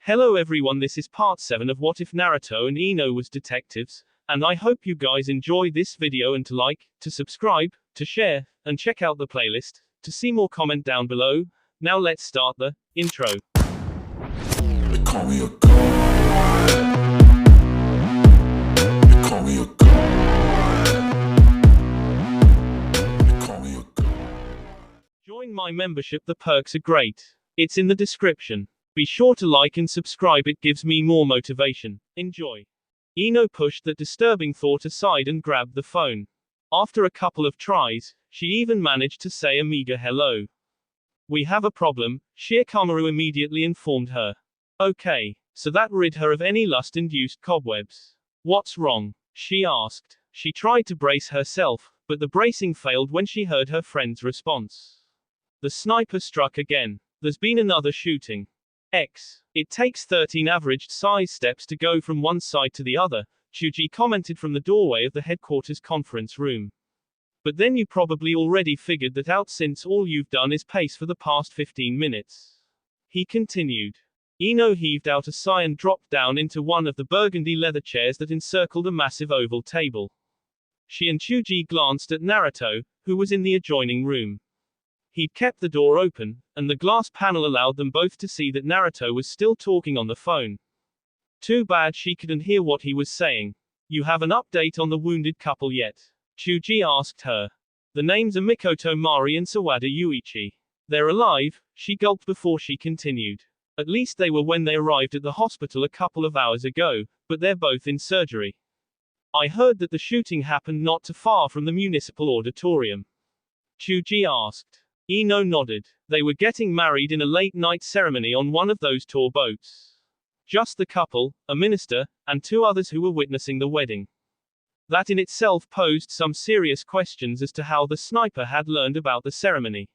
Hello everyone, this is part 7 of What If Naruto and Ino was detectives, and I hope you guys enjoy this video and to like, to subscribe, to share, and check out the playlist, to see more comment down below. Now let's start the intro. They call me a god. They call me a god. They call me a god. Join my membership, the perks are great. It's in the description. Be sure to like and subscribe, it gives me more motivation. Enjoy. Ino pushed that disturbing thought aside and grabbed the phone. After a couple of tries, she even managed to say a meager hello. We have a problem, Shikamaru immediately informed her. Okay, so that rid her of any lust-induced cobwebs. What's wrong? She asked. She tried to brace herself, but the bracing failed when she heard her friend's response. The sniper struck again. There's been another shooting. It takes 13 averaged size steps to go from one side to the other, Chuji commented from the doorway of the headquarters conference room. But then you probably already figured that out since all you've done is pace for the past 15 minutes. He continued. Ino heaved out a sigh and dropped down into one of the burgundy leather chairs that encircled a massive oval table. She and Chuji glanced at Naruto, who was in the adjoining room. He'd kept the door open, and the glass panel allowed them both to see that Naruto was still talking on the phone. Too bad she couldn't hear what he was saying. You have an update on the wounded couple yet? Chuji asked her. The names are Mikoto Mari and Sawada Yuichi. They're alive, she gulped before she continued. At least they were when they arrived at the hospital a couple of hours ago, but they're both in surgery. I heard that the shooting happened not too far from the municipal auditorium. Chuji asked. Ino nodded. They were getting married in a late-night ceremony on one of those tour boats. Just the couple, a minister, and two others who were witnessing the wedding. That in itself posed some serious questions as to how the sniper had learned about the ceremony.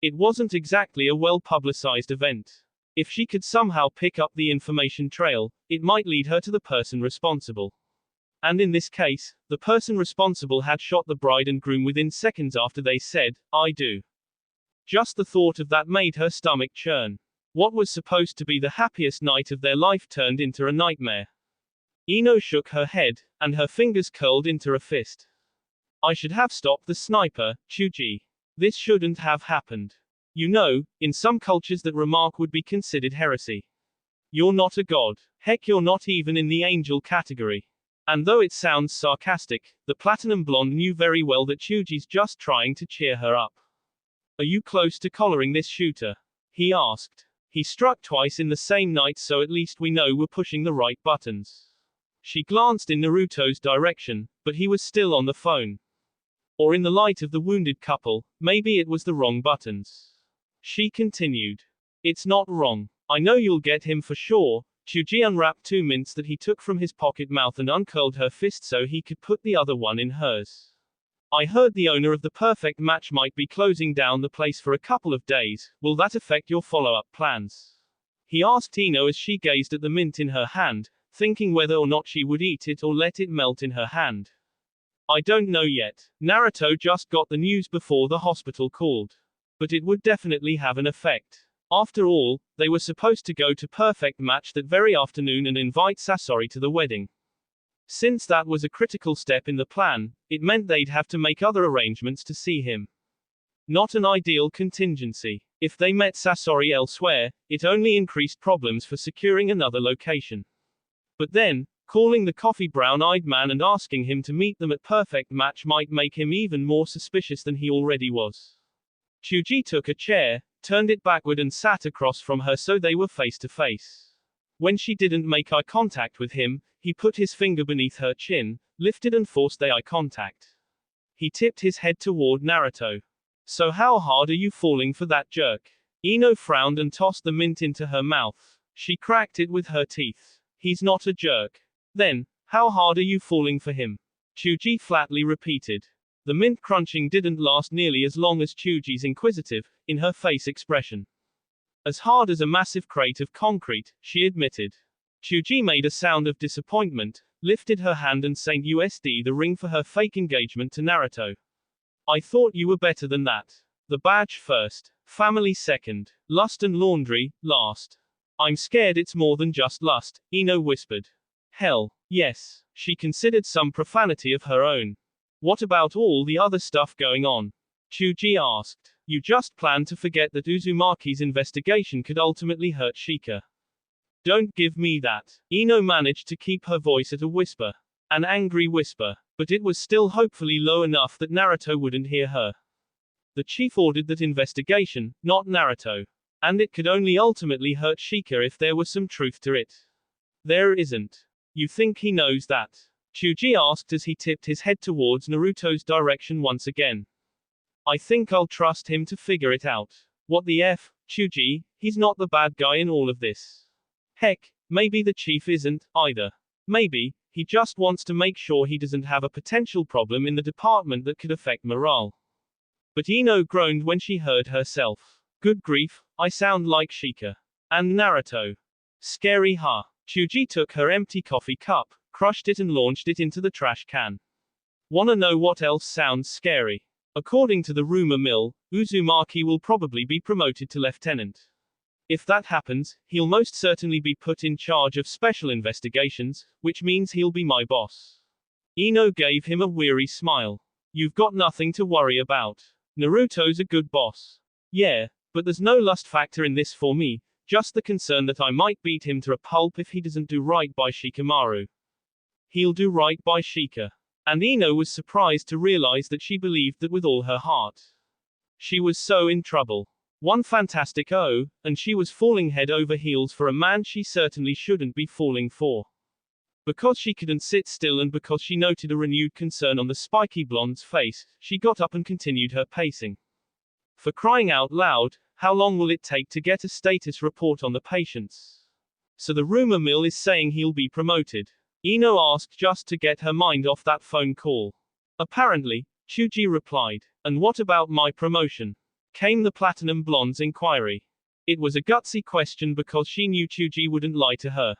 It wasn't exactly a well-publicized event. If she could somehow pick up the information trail, it might lead her to the person responsible. And in this case, the person responsible had shot the bride and groom within seconds after they said, "I do." Just the thought of that made her stomach churn. What was supposed to be the happiest night of their life turned into a nightmare. Ino shook her head, and her fingers curled into a fist. I should have stopped the sniper, Chuji. This shouldn't have happened. You know, in some cultures that remark would be considered heresy. You're not a god. Heck, you're not even in the angel category. And though it sounds sarcastic, the platinum blonde knew very well that Chuji's just trying to cheer her up. Are you close to collaring this shooter? He asked. He struck twice in the same night, so at least we know we're pushing the right buttons. She glanced in Naruto's direction, but he was still on the phone. Or in the light of the wounded couple, maybe it was the wrong buttons. She continued. It's not wrong. I know you'll get him for sure. Chuji unwrapped 2 mints that he took from his pocket mouth and uncurled her fist so he could put the other one in hers. I heard the owner of the perfect match might be closing down the place for a couple of days. Will that affect your follow-up plans? He asked Ino as she gazed at the mint in her hand, thinking whether or not she would eat it or let it melt in her hand. I don't know yet. Naruto just got the news before the hospital called. But it would definitely have an effect. After all, they were supposed to go to perfect match that very afternoon and invite Sasori to the wedding. Since that was a critical step in the plan, it meant they'd have to make other arrangements to see him. Not an ideal contingency. If they met Sasori elsewhere, it only increased problems for securing another location. But then, calling the coffee brown-eyed man and asking him to meet them at perfect match might make him even more suspicious than he already was. Chuji took a chair, turned it backward and sat across from her so they were face to face. When she didn't make eye contact with him, he put his finger beneath her chin, lifted and forced the eye contact. He tipped his head toward Naruto. So how hard are you falling for that jerk? Ino frowned and tossed the mint into her mouth. She cracked it with her teeth. He's not a jerk. Then, how hard are you falling for him? Chuji flatly repeated. The mint crunching didn't last nearly as long as Chuji's inquisitive, in-her-face expression. As hard as a massive crate of concrete, she admitted. Chuji made a sound of disappointment, lifted her hand and sent USD the ring for her fake engagement to Naruto. I thought you were better than that. The badge first, family second, lust and laundry, last. I'm scared it's more than just lust, Ino whispered. Hell, yes. She considered some profanity of her own. What about all the other stuff going on? Chuji asked. You just plan to forget that Uzumaki's investigation could ultimately hurt Shika. Don't give me that. Ino managed to keep her voice at a whisper. An angry whisper. But it was still hopefully low enough that Naruto wouldn't hear her. The chief ordered that investigation, not Naruto. And it could only ultimately hurt Shika if there was some truth to it. There isn't. You think he knows that? Chuji asked as he tipped his head towards Naruto's direction once again. I think I'll trust him to figure it out. What the F, Chuji, he's not the bad guy in all of this. Heck, maybe the chief isn't, either. Maybe, he just wants to make sure he doesn't have a potential problem in the department that could affect morale. But Ino groaned when she heard herself. Good grief, I sound like Shika. And Naruto. Scary, huh? Chuji took her empty coffee cup, crushed it and launched it into the trash can. Wanna know what else sounds scary? According to the rumor mill, Uzumaki will probably be promoted to lieutenant. If that happens, he'll most certainly be put in charge of special investigations, which means he'll be my boss. Ino gave him a weary smile. You've got nothing to worry about. Naruto's a good boss. Yeah, but there's no lust factor in this for me, just the concern that I might beat him to a pulp if he doesn't do right by Shikamaru. He'll do right by Shika. And Ino was surprised to realize that she believed that with all her heart. She was so in trouble. One fantastic and she was falling head over heels for a man she certainly shouldn't be falling for. Because she couldn't sit still and because she noted a renewed concern on the spiky blonde's face, she got up and continued her pacing. For crying out loud, how long will it take to get a status report on the patients? So the rumor mill is saying he'll be promoted. Ino asked just to get her mind off that phone call. Apparently, Chuji replied. And what about my promotion? Came the platinum blonde's inquiry. It was a gutsy question because she knew Chuji wouldn't lie to her.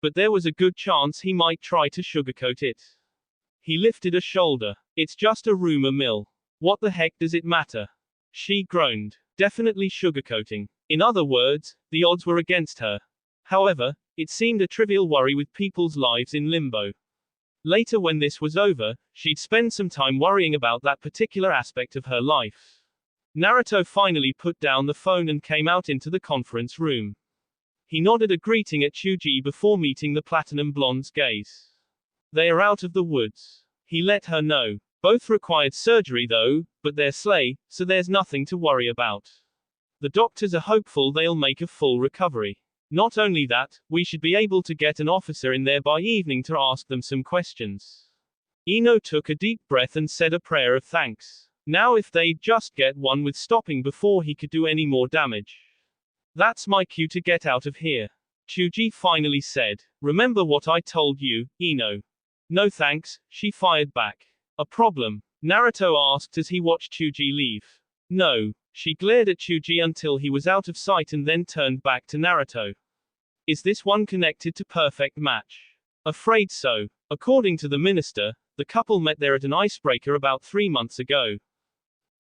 But there was a good chance he might try to sugarcoat it. He lifted a shoulder. It's just a rumor mill. What the heck does it matter? She groaned. Definitely sugarcoating. In other words, the odds were against her. However, it seemed a trivial worry with people's lives in limbo. Later when this was over, she'd spend some time worrying about that particular aspect of her life. Naruto finally put down the phone and came out into the conference room. He nodded a greeting at Chuji before meeting the platinum blonde's gaze. They are out of the woods. He let her know. Both required surgery though, but they're slay, so there's nothing to worry about. The doctors are hopeful they'll make a full recovery. Not only that, we should be able to get an officer in there by evening to ask them some questions. Ino took a deep breath and said a prayer of thanks. Now if they'd just get one with stopping before he could do any more damage. That's my cue to get out of here. Chuji finally said. Remember what I told you, Ino? No thanks, she fired back. A problem? Naruto asked as he watched Chuji leave. No. She glared at Chuji until he was out of sight and then turned back to Naruto. Is this one connected to Perfect Match? Afraid so. According to the minister, the couple met there at an icebreaker about 3 months ago.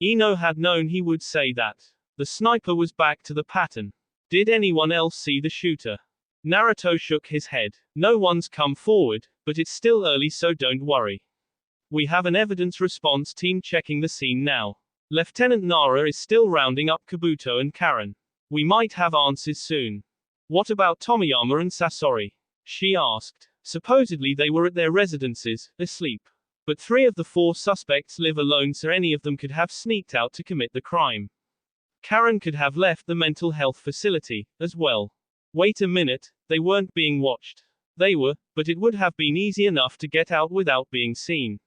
Ino had known he would say that. The sniper was back to the pattern. Did anyone else see the shooter? Naruto shook his head. No one's come forward, but it's still early so don't worry. We have an evidence response team checking the scene now. Lieutenant Nara is still rounding up Kabuto and Karen. We might have answers soon. What about Tomiyama and Sasori? She asked. Supposedly they were at their residences, asleep. But 3 of the 4 suspects live alone so any of them could have sneaked out to commit the crime. Karen could have left the mental health facility, as well. Wait a minute, they weren't being watched. They were, but it would have been easy enough to get out without being seen.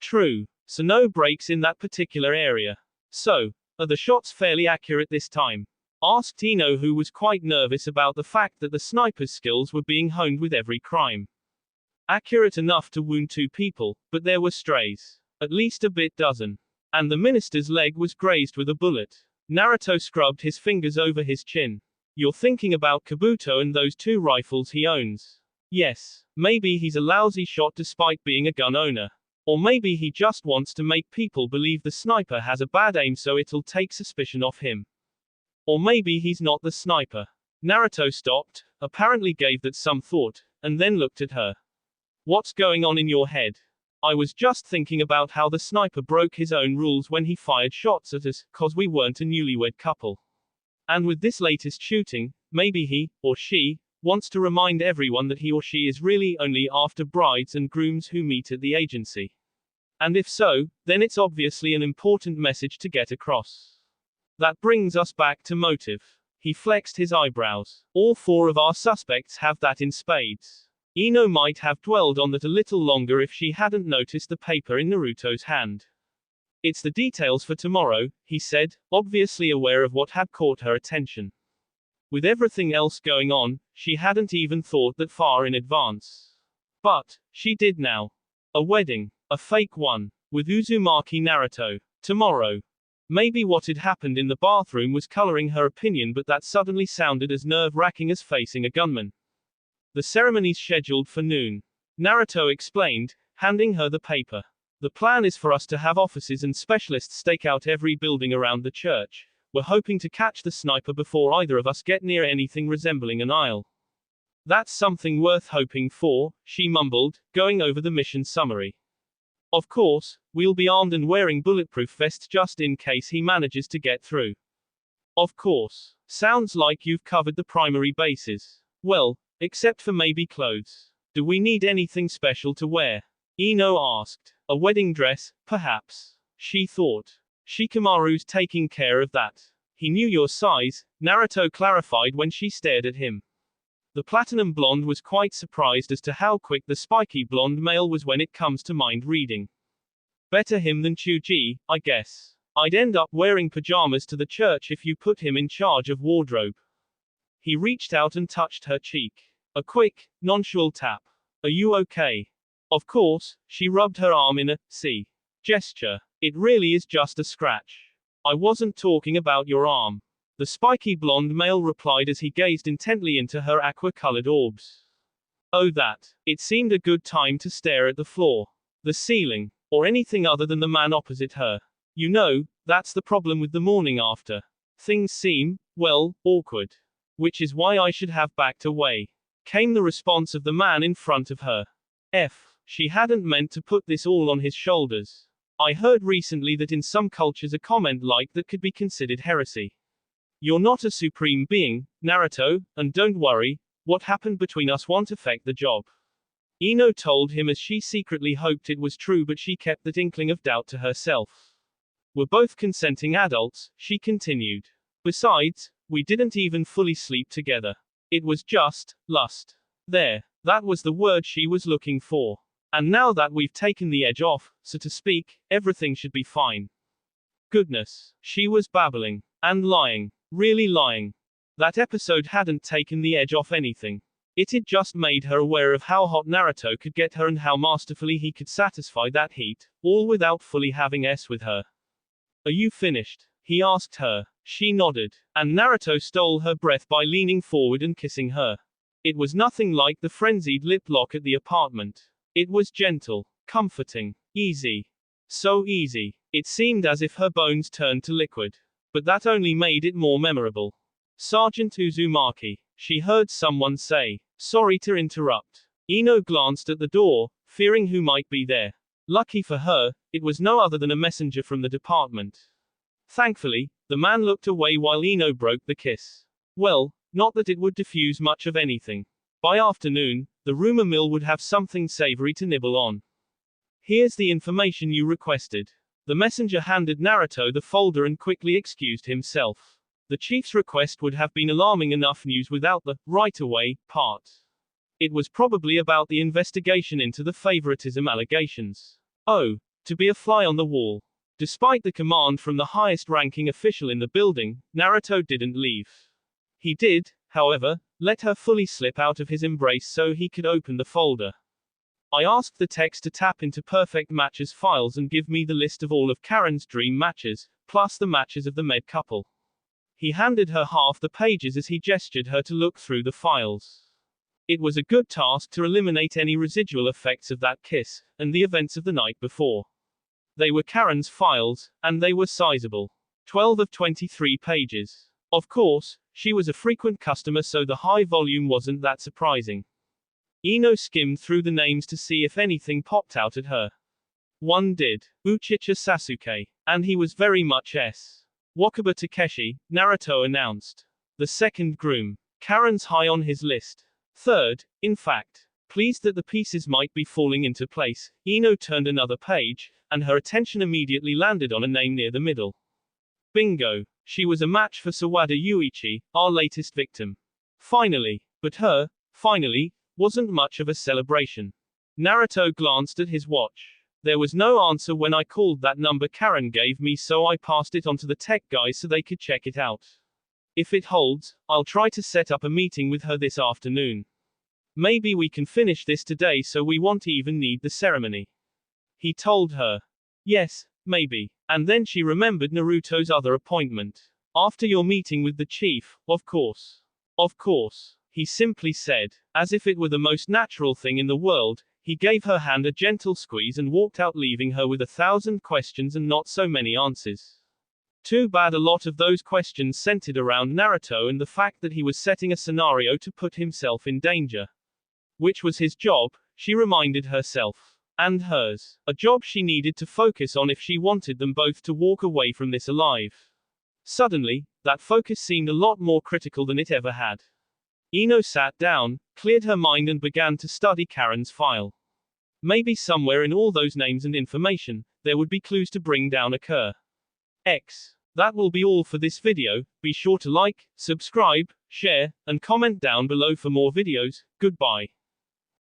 True. So no breaks in that particular area. So, are the shots fairly accurate this time? Asked Ino, who was quite nervous about the fact that the sniper's skills were being honed with every crime. Accurate enough to wound 2 people, but there were strays. At least a bit dozen. And the minister's leg was grazed with a bullet. Naruto scrubbed his fingers over his chin. You're thinking about Kabuto and those 2 rifles he owns. Yes. Maybe he's a lousy shot despite being a gun owner. Or maybe he just wants to make people believe the sniper has a bad aim so it'll take suspicion off him. Or maybe he's not the sniper. Naruto stopped, apparently gave that some thought, and then looked at her. What's going on in your head? I was just thinking about how the sniper broke his own rules when he fired shots at us, 'cause we weren't a newlywed couple. And with this latest shooting, maybe he, or she, wants to remind everyone that he or she is really only after brides and grooms who meet at the agency. And if so, then it's obviously an important message to get across. That brings us back to motive. He flexed his eyebrows. All four of our suspects have that in spades. Ino might have dwelled on that a little longer if she hadn't noticed the paper in Naruto's hand. It's the details for tomorrow, he said, obviously aware of what had caught her attention. With everything else going on, she hadn't even thought that far in advance. But she did now. A wedding. A fake one. With Uzumaki Naruto. Tomorrow. Maybe what had happened in the bathroom was coloring her opinion, but that suddenly sounded as nerve-wracking as facing a gunman. The ceremony's scheduled for noon. Naruto explained, handing her the paper. The plan is for us to have officers and specialists stake out every building around the church. We're hoping to catch the sniper before either of us get near anything resembling an aisle. That's something worth hoping for, she mumbled, going over the mission summary. Of course, we'll be armed and wearing bulletproof vests just in case he manages to get through. Of course. Sounds like you've covered the primary bases. Well, except for maybe clothes. Do we need anything special to wear? Ino asked. A wedding dress, perhaps. She thought. Shikamaru's taking care of that. He knew your size, Naruto clarified when she stared at him. The platinum blonde was quite surprised as to how quick the spiky blonde male was when it comes to mind reading. Better him than Chuji, I guess. I'd end up wearing pajamas to the church if you put him in charge of wardrobe. He reached out and touched her cheek. A quick, nonchalant tap. Are you okay? Of course, she rubbed her arm in a "see" gesture. It really is just a scratch. I wasn't talking about your arm. The spiky blonde male replied as he gazed intently into her aqua-colored orbs. Oh, that. It seemed a good time to stare at the floor, the ceiling, or anything other than the man opposite her. You know, that's the problem with the morning after. Things seem, well, awkward. Which is why I should have backed away. Came the response of the man in front of her. She hadn't meant to put this all on his shoulders. I heard recently that in some cultures a comment like that could be considered heresy. You're not a supreme being, Naruto, and don't worry, what happened between us won't affect the job. Ino told him as she secretly hoped it was true, but she kept that inkling of doubt to herself. We're both consenting adults, she continued. Besides, we didn't even fully sleep together. It was just lust. There. That was the word she was looking for. And now that we've taken the edge off, so to speak, everything should be fine. Goodness. She was babbling. And lying. Really lying. That episode hadn't taken the edge off anything. It had just made her aware of how hot Naruto could get her and how masterfully he could satisfy that heat, all without fully having sex with her. Are you finished? He asked her. She nodded. And Naruto stole her breath by leaning forward and kissing her. It was nothing like the frenzied lip lock at the apartment. It was gentle, comforting, easy. So easy. It seemed as if her bones turned to liquid. But that only made it more memorable. Sergeant Uzumaki, she heard someone say. Sorry to interrupt. Ino glanced at the door, fearing who might be there. Lucky for her, it was no other than a messenger from the department. Thankfully, the man looked away while Ino broke the kiss. Well, not that it would diffuse much of anything. By afternoon, the rumor mill would have something savory to nibble on. Here's the information you requested. The messenger handed Naruto the folder and quickly excused himself. The chief's request would have been alarming enough news without the right away part. It was probably about the investigation into the favoritism allegations. Oh, to be a fly on the wall. Despite the command from the highest ranking official in the building, Naruto didn't leave. He did, however, let her fully slip out of his embrace so he could open the folder. I asked the text to tap into Perfect Matches files and give me the list of all of Karen's dream matches, plus the matches of the med couple. He handed her half the pages as he gestured her to look through the files. It was a good task to eliminate any residual effects of that kiss, and the events of the night before. They were Karen's files, and they were sizable. 12 of 23 pages. Of course, she was a frequent customer, so the high volume wasn't that surprising. Ino skimmed through the names to see if anything popped out at her. One did. Uchiha Sasuke. And he was very much S. Wakaba Takeshi, Naruto announced. The second groom. Karen's high on his list. Third, in fact. Pleased that the pieces might be falling into place, Ino turned another page, and her attention immediately landed on a name near the middle. Bingo. She was a match for Sawada Yuichi, our latest victim. Finally. But her, finally, wasn't much of a celebration. Naruto glanced at his watch. There was no answer when I called that number Karen gave me, so I passed it on to the tech guys so they could check it out. If it holds, I'll try to set up a meeting with her this afternoon. Maybe we can finish this today so we won't even need the ceremony. He told her. Yes, maybe. And then she remembered Naruto's other appointment. After your meeting with the chief, of course. Of course. He simply said. As if it were the most natural thing in the world, he gave her hand a gentle squeeze and walked out, leaving her with 1,000 questions and not so many answers. Too bad a lot of those questions centered around Naruto and the fact that he was setting a scenario to put himself in danger. Which was his job, she reminded herself. And hers. A job she needed to focus on if she wanted them both to walk away from this alive. Suddenly, that focus seemed a lot more critical than it ever had. Ino sat down, cleared her mind and began to study Karen's file. Maybe somewhere in all those names and information, there would be clues to bring down a cur. That will be all for this video. Be sure to like, subscribe, share, and comment down below for more videos. Goodbye.